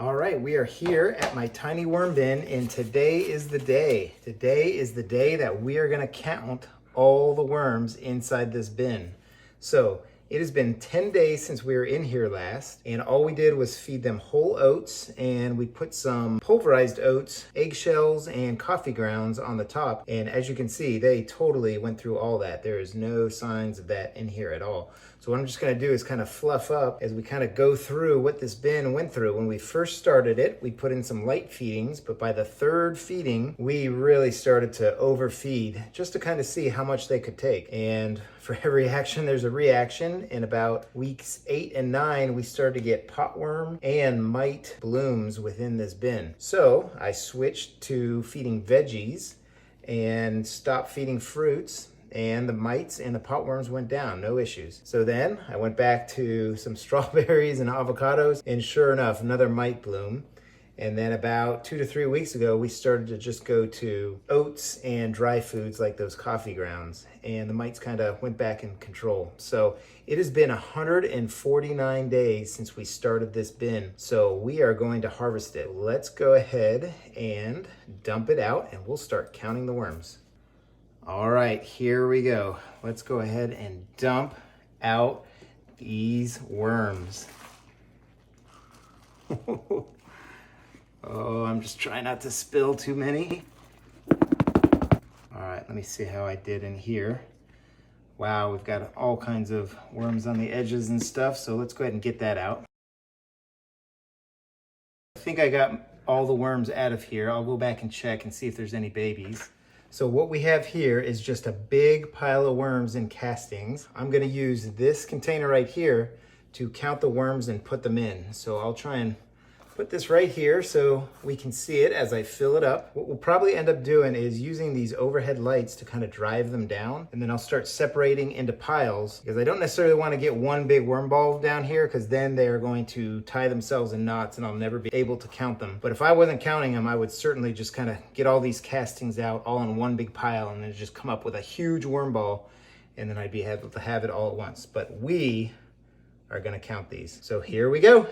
All right, we are here at my tiny worm bin, and today is the day. Today is the day that we are gonna count all the worms inside this bin. So it has been 10 days since we were in here last, and all we did was feed them whole oats, and we put some pulverized oats, eggshells, and coffee grounds on the top. And as you can see, they totally went through all that. There is no signs of that in here at all. So what I'm just gonna do is kind of fluff up as we kind of go through what this bin went through. When we first started it, we put in some light feedings, but by the third feeding, we really started to overfeed just to kind of see how much they could take. And for every action, there's a reaction. In about weeks 8 and 9, we started to get potworm and mite blooms within this bin. So I switched to feeding veggies and stopped feeding fruits, and the mites and the potworms went down, no issues. So then I went back to some strawberries and avocados, and sure enough, another mite bloom. And then about 2 to 3 weeks ago, we started to just go to oats and dry foods like those coffee grounds, and the mites kind of went back in control. So it has been 149 days since we started this bin. So we are going to harvest it. Let's go ahead and dump it out, and we'll start counting the worms. All right, here we go. Let's go ahead and dump out these worms. Oh, I'm just trying not to spill too many. All right, let me see how I did in here. Wow, we've got all kinds of worms on the edges and stuff, so let's go ahead and get that out. I think I got all the worms out of here. I'll go back and check and see if there's any babies. So what we have here is just a big pile of worms in castings. I'm gonna use this container right here to count the worms and put them in. So I'll try and put this right here so we can see it as I fill it up. What we'll probably end up doing is using these overhead lights to kind of drive them down, and then I'll start separating into piles, because I don't necessarily want to get one big worm ball down here, because then they are going to tie themselves in knots and I'll never be able to count them. But if I wasn't counting them, I would certainly just kind of get all these castings out all in one big pile and then just come up with a huge worm ball, and then I'd be able to have it all at once. But we are going to count these. So here we go.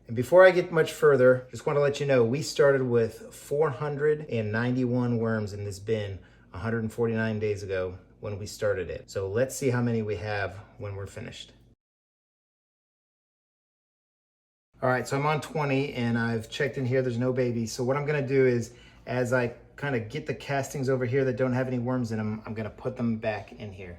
And before I get much further, just want to let you know, we started with 491 worms in this bin 149 days ago when we started it. So let's see how many we have when we're finished. All right, so I'm on 20 and I've checked in here, there's no babies. So what I'm gonna do is, as I kind of get the castings over here that don't have any worms in them, I'm gonna put them back in here.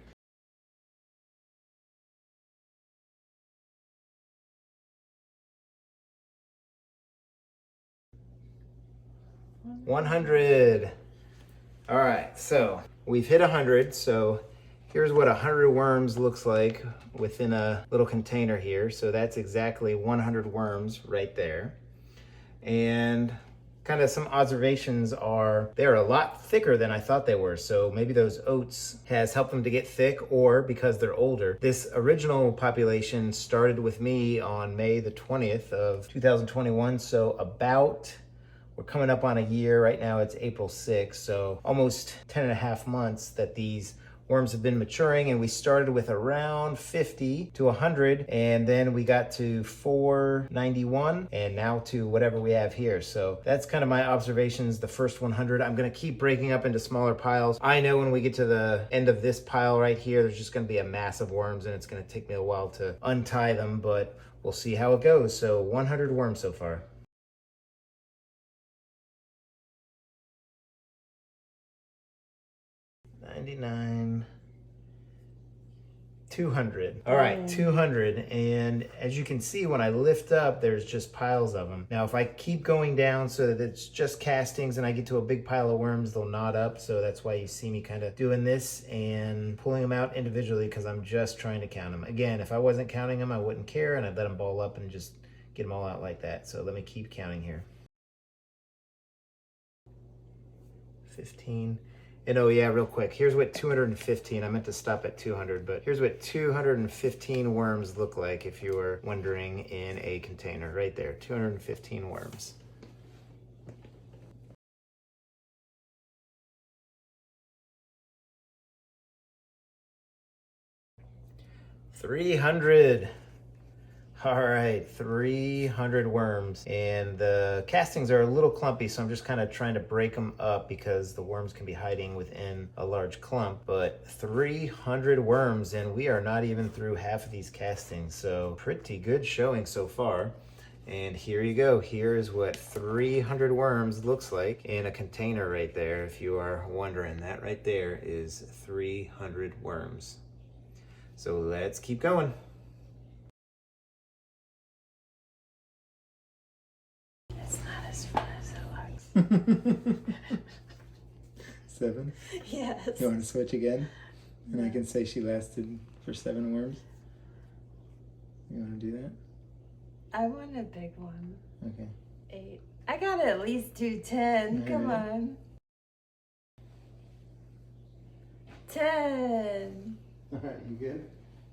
100. All right, so we've hit 100. So here's what 100 worms looks like within a little container here. So that's exactly 100 worms right there. And kind of some observations are they're a lot thicker than I thought they were. So maybe those oats has helped them to get thick, or because they're older. This original population started with me on May the 20th of 2021. So we're coming up on a year. Right now it's April 6th, so almost 10 and a half months that these worms have been maturing. And we started with around 50 to 100, and then we got to 491, and now to whatever we have here. So that's kind of my observations, the first 100. I'm gonna keep breaking up into smaller piles. I know when we get to the end of this pile right here, there's just gonna be a mass of worms, and it's gonna take me a while to untie them, but we'll see how it goes. So 100 worms so far. 99, 200. All right, 200. And as you can see, when I lift up, there's just piles of them. Now, if I keep going down so that it's just castings and I get to a big pile of worms, they'll knot up. So that's why you see me kind of doing this and pulling them out individually, because I'm just trying to count them. Again, if I wasn't counting them, I wouldn't care, and I'd let them ball up and just get them all out like that. So let me keep counting here. 15. And oh yeah, real quick, here's what 215, I meant to stop at 200, but here's what 215 worms look like, if you were wondering, in a container. Right there, 215 worms. $300. All right, 300 worms. And the castings are a little clumpy, so I'm just kind of trying to break them up because the worms can be hiding within a large clump. But 300 worms, and we are not even through half of these castings, so pretty good showing so far. And here you go. Here is what 300 worms looks like in a container right there. If you are wondering, that right there is 300 worms. So let's keep going. It's not as fun as it looks. 7? Yes. You want to switch again? And I can say she lasted for 7 worms? You want to do that? I want a big one. Okay. 8. I gotta at least do 10. Come on. 10. All right, you good?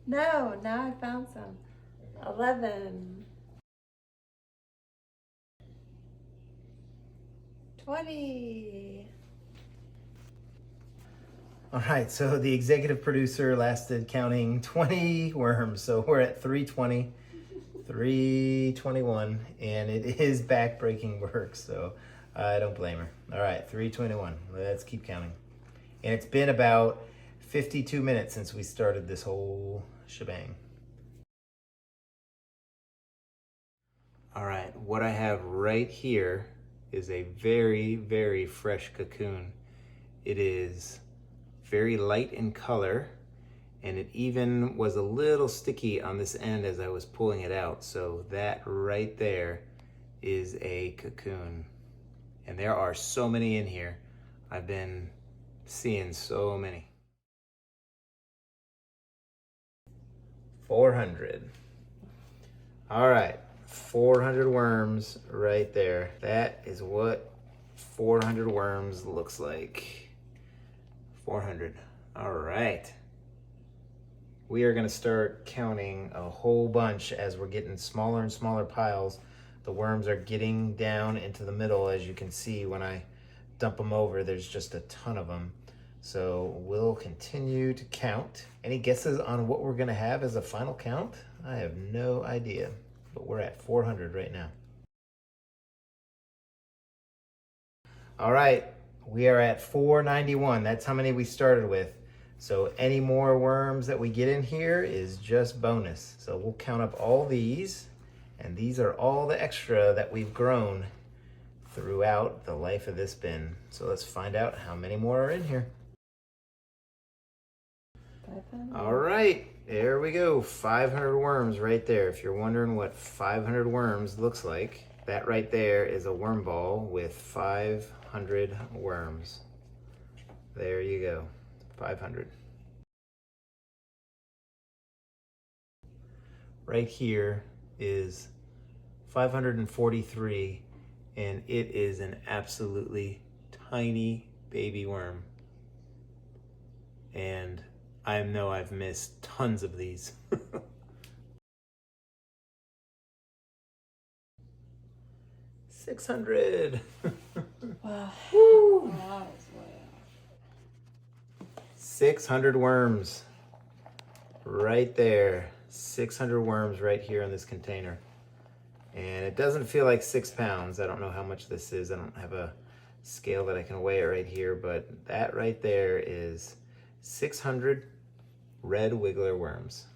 No, now I found some. 11. 20. All right, so the executive producer lasted counting 20 worms. So we're at 320, 321, and it is back-breaking work, so I don't blame her. All right, 321. Let's keep counting. And it's been about 52 minutes since we started this whole shebang. All right, what I have right here is a very, very fresh cocoon. It is very light in color, and it even was a little sticky on this end as I was pulling it out. So that right there is a cocoon. And there are so many in here. I've been seeing so many. 400. All right, 400 worms right there. That is what 400 worms looks like. 400. All right. We are going to start counting a whole bunch as we're getting smaller and smaller piles. The worms are getting down into the middle. As you can see, when I dump them over, there's just a ton of them. So we'll continue to count. Any guesses on what we're going to have as a final count? I have no idea, but we're at 400 right now. All right, we are at 491. That's how many we started with. So any more worms that we get in here is just bonus. So we'll count up all these, and these are all the extra that we've grown throughout the life of this bin. So let's find out how many more are in here. 500. All right, there we go. 500 worms right there. If you're wondering what 500 worms looks like, that right there is a worm ball with 500 worms. There you go, 500. Right here is 543, and it is an absolutely tiny baby worm. And I know I've missed tons of these. 600. Wow. Woo. That is way off. 600 worms right there. 600 worms right here in this container. And it doesn't feel like 6 pounds. I don't know how much this is. I don't have a scale that I can weigh it right here, but that right there is 600 red wiggler worms.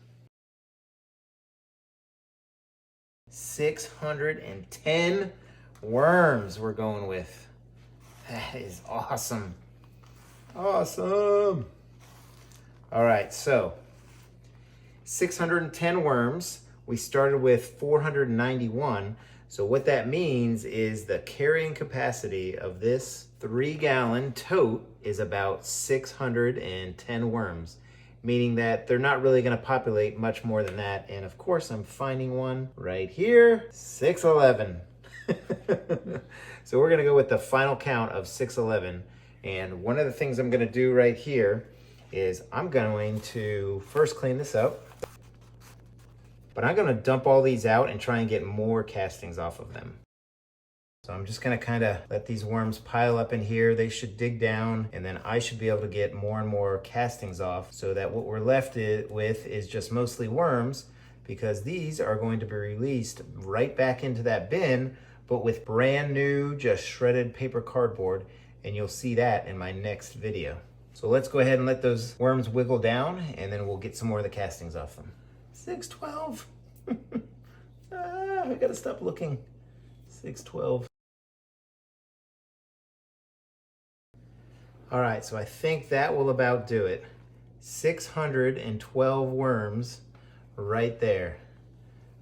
610 worms we're going with. That is awesome. Awesome. All right, so 610 worms. We started with 491. So what that means is the carrying capacity of this 3-gallon tote is about 610 worms, meaning that they're not really going to populate much more than that. And of course, I'm finding one right here, 611. So we're going to go with the final count of 611. And one of the things I'm going to do right here is I'm going to first clean this up, but I'm going to dump all these out and try and get more castings off of them. So I'm just going to kind of let these worms pile up in here. They should dig down, and then I should be able to get more and more castings off so that what we're left with is just mostly worms because these are going to be released right back into that bin, but with brand new, just shredded paper cardboard, and you'll see that in my next video. So let's go ahead and let those worms wiggle down, and then we'll get some more of the castings off them. 612. I gotta stop looking. 612. All right, so I think that will about do it. 612 worms right there.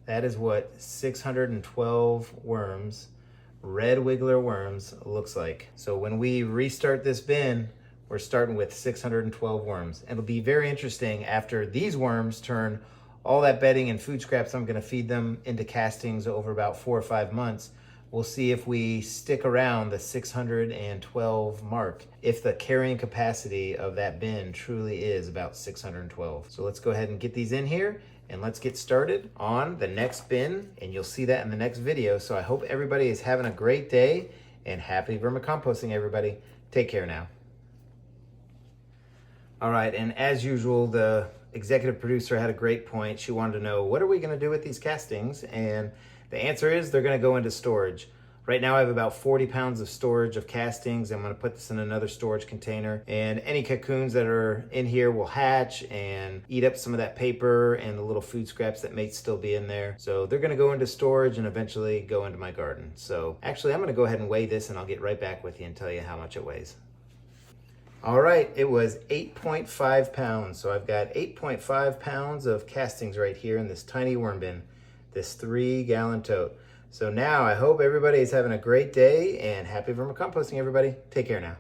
That is what 612 worms, red wiggler worms, looks like. So when we restart this bin, we're starting with 612 worms. It'll be very interesting after these worms turn all that bedding and food scraps I'm gonna feed them into castings over about 4 or 5 months. We'll see if we stick around the 612 mark, if the carrying capacity of that bin truly is about 612. So let's go ahead and get these in here, and let's get started on the next bin, and you'll see that in the next video. So I hope everybody is having a great day, and happy vermicomposting, everybody. Take care now. All right, and as usual, the executive producer had a great point. She wanted to know, what are we gonna do with these castings? And the answer is they're gonna go into storage. Right now I have about 40 pounds of storage of castings. I'm gonna put this in another storage container, and any cocoons that are in here will hatch and eat up some of that paper and the little food scraps that may still be in there. So they're gonna go into storage and eventually go into my garden. So actually I'm gonna go ahead and weigh this, and I'll get right back with you and tell you how much it weighs. All right, it was 8.5 pounds. So I've got 8.5 pounds of castings right here in this tiny worm bin, this 3-gallon tote. So now I hope everybody is having a great day, and happy vermicomposting, everybody. Take care now.